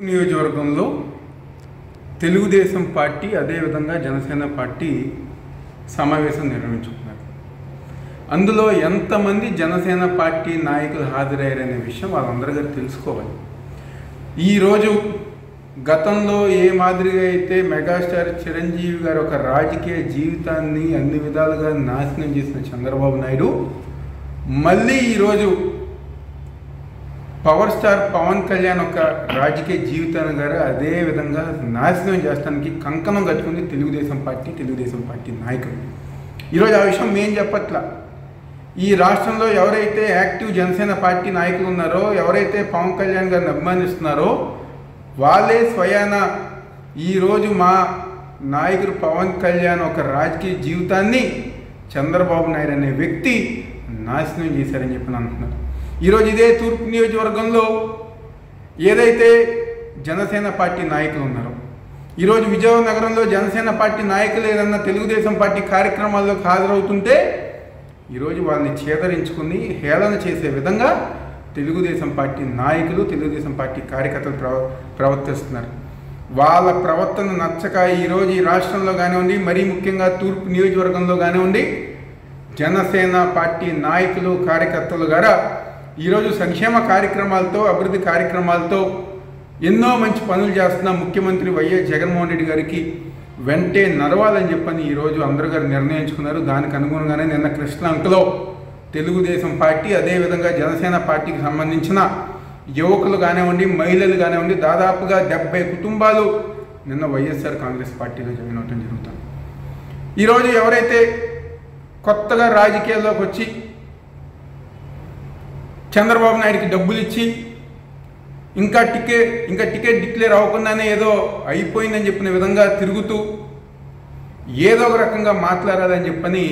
నియోజకవర్గంలో తెలుగుదేశం పార్టీ అదేవిధంగా జనసేన పార్టీ సమావేశం నిర్వహించుకున్నారు. అందులో ఎంతమంది జనసేన పార్టీ నాయకులు హాజరయ్యారనే విషయం వాళ్ళందరూ తెలుసుకోవాలి. ఈరోజు గతంలో ఏ మాదిరిగా అయితే మెగాస్టార్ చిరంజీవి గారు ఒక రాజకీయ జీవితాన్ని అన్ని విధాలుగా నాశనం చేసిన చంద్రబాబు నాయుడు మళ్ళీ ఈరోజు పవర్ స్టార్ పవన్ కళ్యాణ్ ఒక రాజకీయ జీవితాన్ని గారు అదే విధంగా నాశనం చేస్తానికి కంకణం కట్టుకుంది తెలుగుదేశం పార్టీ నాయకులు. ఈరోజు ఆ విషయం మేం చెప్పట్లా. ఈ రాష్ట్రంలో ఎవరైతే యాక్టివ్ జనసేన పార్టీ నాయకులు ఉన్నారో, ఎవరైతే పవన్ కళ్యాణ్ గారిని అభిమానిస్తున్నారో వాళ్ళే స్వయాన ఈరోజు మా నాయకుడు పవన్ కళ్యాణ్ ఒక రాజకీయ జీవితాన్ని చంద్రబాబు నాయుడు అనే వ్యక్తి నాశనం చేశారని చెప్పి అంటున్నారు. ఈరోజు ఇదే తూర్పు నియోజకవర్గంలో ఏదైతే జనసేన పార్టీ నాయకులు ఉన్నారో, ఈరోజు విజయవాడ నగరంలో జనసేన పార్టీ నాయకులు ఏదన్నా తెలుగుదేశం పార్టీ కార్యక్రమాల్లోకి హాజరవుతుంటే ఈరోజు వాళ్ళని చేదరించుకుని హేళన చేసే విధంగా తెలుగుదేశం పార్టీ నాయకులు, తెలుగుదేశం పార్టీ కార్యకర్తలు ప్రవర్తిస్తున్నారు. వాళ్ళ ప్రవర్తన నచ్చక ఈరోజు ఈ రాష్ట్రంలో కానివ్వండి, మరీ ముఖ్యంగా తూర్పు నియోజకవర్గంలో కానివ్వండి, జనసేన పార్టీ నాయకులు కార్యకర్తలు గారా ఈరోజు సంక్షేమ కార్యక్రమాలతో, అభివృద్ధి కార్యక్రమాలతో ఎన్నో మంచి పనులు చేస్తున్న ముఖ్యమంత్రి వైఎస్ జగన్మోహన్ రెడ్డి గారికి వెంటే నడవాలని చెప్పని ఈరోజు అందరూ గారు నిర్ణయించుకున్నారు. దానికి అనుగుణంగానే నిన్న కృష్ణలంకలో తెలుగుదేశం పార్టీ అదేవిధంగా జనసేన పార్టీకి సంబంధించిన యువకులు కానివ్వండి, మహిళలు కానివ్వండి, దాదాపుగా 70 కుటుంబాలు నిన్న వైఎస్ఆర్ కాంగ్రెస్ పార్టీలో జాయిన్ అవడం జరుగుతుంది. ఈరోజు ఎవరైతే కొత్తగా రాజకీయాల్లోకి వచ్చి చంద్రబాబు నాయుడికి డబ్బులు ఇచ్చి ఇంకా టికెట్ డిక్లేర్ అవ్వకుండానే ఏదో అయిపోయిందని చెప్పిన విధంగా తిరుగుతూ ఏదో ఒక రకంగా మాట్లాడాలని చెప్పని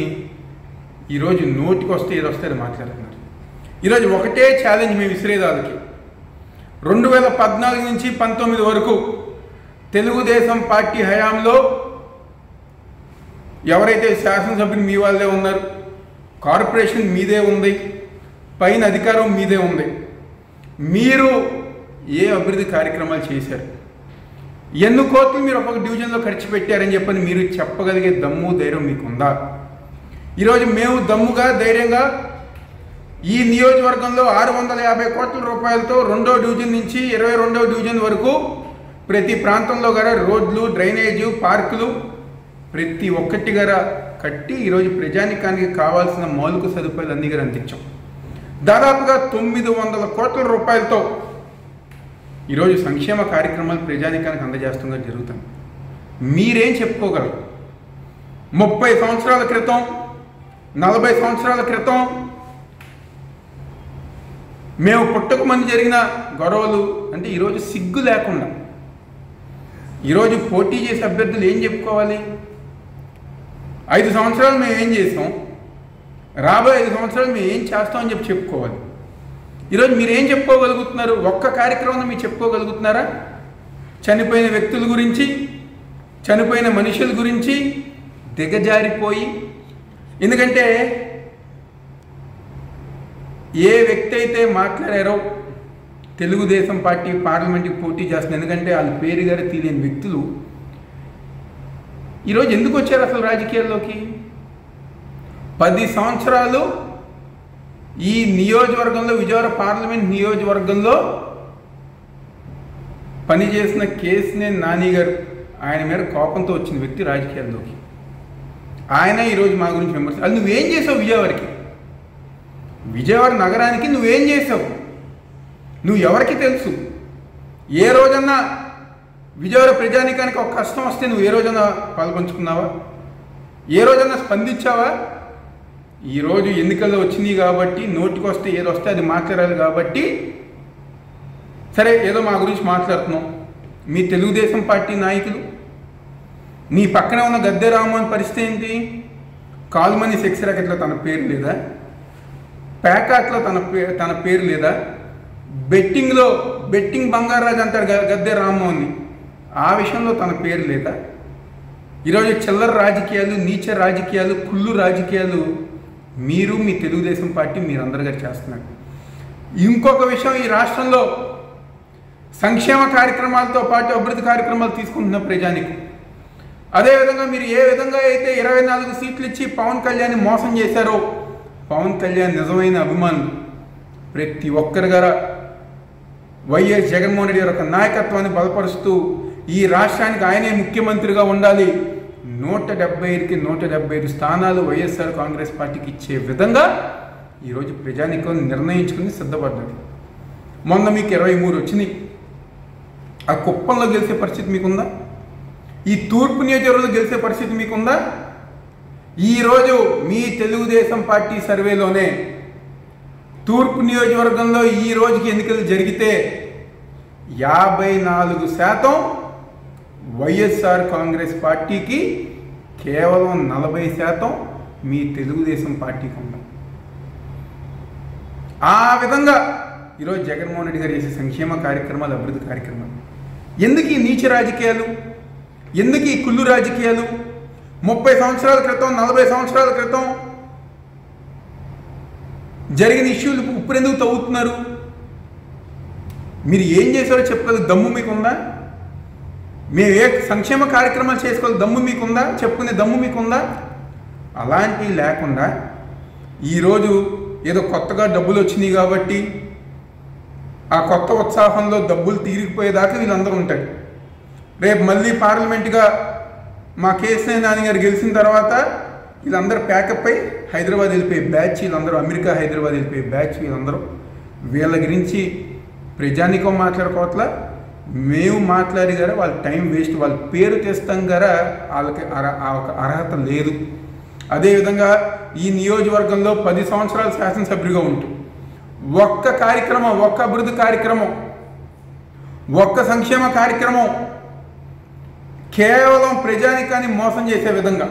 ఈరోజు నోటికి వస్తే ఏదో వస్తే అది మాట్లాడుతున్నారు. ఈరోజు ఒకటే ఛాలెంజ్ మేము విసిరేదాలకి, 2014 నుంచి 19 వరకు తెలుగుదేశం పార్టీ హయాంలో ఎవరైతే శాసనసభ్యులు మీ వాళ్ళే ఉన్నారు, కార్పొరేషన్ మీదే ఉంది, పైన అధికారం మీదే ఉంది, మీరు ఏ అభివృద్ధి కార్యక్రమాలు చేశారు, ఎన్ని కోట్లు మీరు ఒక్కొక్క డివిజన్లో ఖర్చు పెట్టారని చెప్పని మీరు చెప్పగలిగే దమ్ము ధైర్యం మీకుందా? ఈరోజు మేము దమ్ముగా ధైర్యంగా ఈ నియోజకవర్గంలో 650 కోట్ల రూపాయలతో 2వ డివిజన్ నుంచి 22వ డివిజన్ వరకు ప్రతి ప్రాంతంలో గల రోడ్లు, డ్రైనేజు, పార్కులు ప్రతి ఒక్కటి గల కట్టి ఈరోజు ప్రజానికానికి కావాల్సిన మౌలిక సదుపాయాలు అన్ని గారు అందించాం. దాదాపుగా 900 కోట్ల రూపాయలతో ఈరోజు సంక్షేమ కార్యక్రమాలు ప్రజానికానికి అందజేస్తుండగా జరుగుతుంది. మీరేం చెప్పుకోగలరు? 30 సంవత్సరాల క్రితం, 40 సంవత్సరాల క్రితం మేము పుట్టక ముందు జరిగిన గొడవలు అంటే ఈరోజు సిగ్గు లేకుండా ఈరోజు పోటీ చేసే అభ్యర్థులు ఏం చెప్పుకోవాలి? 5 సంవత్సరాలు మేము ఏం చేసాం, రాబోయే 5 సంవత్సరాలు మేము ఏం చేస్తామని చెప్పుకోవాలి. ఈరోజు మీరు ఏం చెప్పుకోగలుగుతున్నారు? ఒక్క కార్యక్రమం మీరు చెప్పుకోగలుగుతున్నారా? చనిపోయిన వ్యక్తుల గురించి, చనిపోయిన మనుషుల గురించి దిగజారిపోయి, ఎందుకంటే ఏ వ్యక్తి అయితే మాట్లాడారో తెలుగుదేశం పార్టీ పార్లమెంట్కి పోటీ చేస్తుంది, ఎందుకంటే వాళ్ళ పేరు గారు తెలియని వ్యక్తులు ఈరోజు ఎందుకు వచ్చారు అసలు రాజకీయాల్లోకి? 10 సంవత్సరాలు ఈ నియోజకవర్గంలో, విజయవాడ పార్లమెంట్ నియోజకవర్గంలో పనిచేసిన కేసినేని నాని గారు, ఆయన మీద కోపంతో వచ్చిన వ్యక్తి రాజకీయాల్లోకి. ఆయన ఈరోజు మా గురించి విమర్శ. అది నువ్వేం చేసావు? విజయవాడ నగరానికి నువ్వేం చేసావు? నువ్వు ఎవరికి తెలుసు? ఏ రోజన్నా విజయవాడ ప్రజానికానికి ఒక కష్టం వస్తే నువ్వు ఏ రోజన్నా పాల్పంచుకున్నావా? ఏ రోజన్నా స్పందించావా? ఈరోజు ఎన్నికల్లో వచ్చినాయి కాబట్టి నోటికి వస్తే ఏదో వస్తే అది మాట్లాడాలి కాబట్టి సరే ఏదో మా గురించి మాట్లాడుతున్నాం. మీ తెలుగుదేశం పార్టీ నాయకులు, నీ పక్కనే ఉన్న గద్దె రామ్మోహన్ పరిస్థితి ఏంటి? కాలుమని సెక్స్ ర్యాకెట్లో తన పేరు లేదా? ప్యాకాట్లో తన పేరు లేదా? బెట్టింగ్ బంగారాజు అంటారు గద్దె రామ్మోహన్ని, ఆ విషయంలో తన పేరు లేదా? ఈరోజు చిల్లర రాజకీయాలు, నీచ రాజకీయాలు, కుళ్ళు రాజకీయాలు మీరు, మీ తెలుగుదేశం పార్టీ మీరందరూ గారు చేస్తున్నారు. ఇంకొక విషయం, ఈ రాష్ట్రంలో సంక్షేమ కార్యక్రమాలతో పాటు అభివృద్ధి కార్యక్రమాలు తీసుకుంటున్న ప్రజానికి. అదేవిధంగా మీరు ఏ విధంగా అయితే 24 సీట్లు ఇచ్చి పవన్ కళ్యాణ్ మోసం చేశారో, పవన్ కళ్యాణ్ నిజమైన అభిమానులు ప్రతి ఒక్కరి గారు వైఎస్ జగన్మోహన్ రెడ్డి గారి యొక్క నాయకత్వాన్ని బలపరుస్తూ ఈ రాష్ట్రానికి ఆయనే ముఖ్యమంత్రిగా ఉండాలి, 175కి 175 స్థానాలు వైఎస్ఆర్ కాంగ్రెస్ పార్టీకి ఇచ్చే విధంగా ఈరోజు ప్రజానీకం నిర్ణయించుకుని సిద్ధపడ్డది. మొన్న మీకు 23 వచ్చినాయి. ఆ కుప్పంలో గెలిచే పరిస్థితి మీకుందా? ఈ తూర్పు నియోజకవర్గంలో గెలిచే పరిస్థితి మీకుందా? ఈరోజు మీ తెలుగుదేశం పార్టీ సర్వేలోనే తూర్పు నియోజకవర్గంలో ఈ రోజుకి ఎన్నికలు జరిగితే 54% వైఎస్ఆర్ కాంగ్రెస్ పార్టీకి, కేవలం 40% మీ తెలుగుదేశం పార్టీకి ఉంది. ఆ విధంగా ఈరోజు జగన్మోహన్ రెడ్డి గారు చేసే సంక్షేమ కార్యక్రమాలు, అభివృద్ధి కార్యక్రమాలు. ఎందుకు ఈ నీచ రాజకీయాలు? ఎందుకు ఈ కుళ్ళు రాజకీయాలు? 30 సంవత్సరాల క్రితం, 40 సంవత్సరాల క్రితం జరిగిన ఇష్యూలు ఇప్పుడు ఎందుకు తవ్వుతున్నారు? మీరు ఏం చేశారో చెప్పగల దమ్ము మీకుందా? మేము ఏ సంక్షేమ కార్యక్రమాలు చేసుకోవాలి దమ్ము మీకుందా? చెప్పుకునే దమ్ము మీకుందా? అలాంటివి లేకుండా ఈరోజు ఏదో కొత్తగా డబ్బులు వచ్చినాయి కాబట్టి ఆ కొత్త ఉత్సాహంలో డబ్బులు తీరిగిపోయేదాకా వీళ్ళందరూ ఉంటారు. రేపు మళ్ళీ పార్లమెంట్గా మా కేసీఆర్ నాని గారు గెలిచిన తర్వాత వీళ్ళందరూ ప్యాకప్ అయి హైదరాబాద్ వెళ్ళిపోయే బ్యాచ్, వీళ్ళందరూ అమెరికా హైదరాబాద్ వెళ్ళిపోయే బ్యాచ్, వీళ్ళందరూ వీళ్ళ గురించి ప్రజానికం మాట్లాడుకోవట్లా, మేము మాట్లాడి గారా వాళ్ళ టైం వేస్ట్, వాళ్ళ పేరు తెస్తాం గారా వాళ్ళకి ఒక అర్హత లేదు. అదేవిధంగా ఈ నియోజకవర్గంలో 10 సంవత్సరాలు శాసనసభ్యుడిగా ఉంటూ ఒక్క కార్యక్రమం, ఒక్క అభివృద్ధి కార్యక్రమం, ఒక్క సంక్షేమ కార్యక్రమం కేవలం ప్రజానికాన్ని మోసం చేసే విధంగా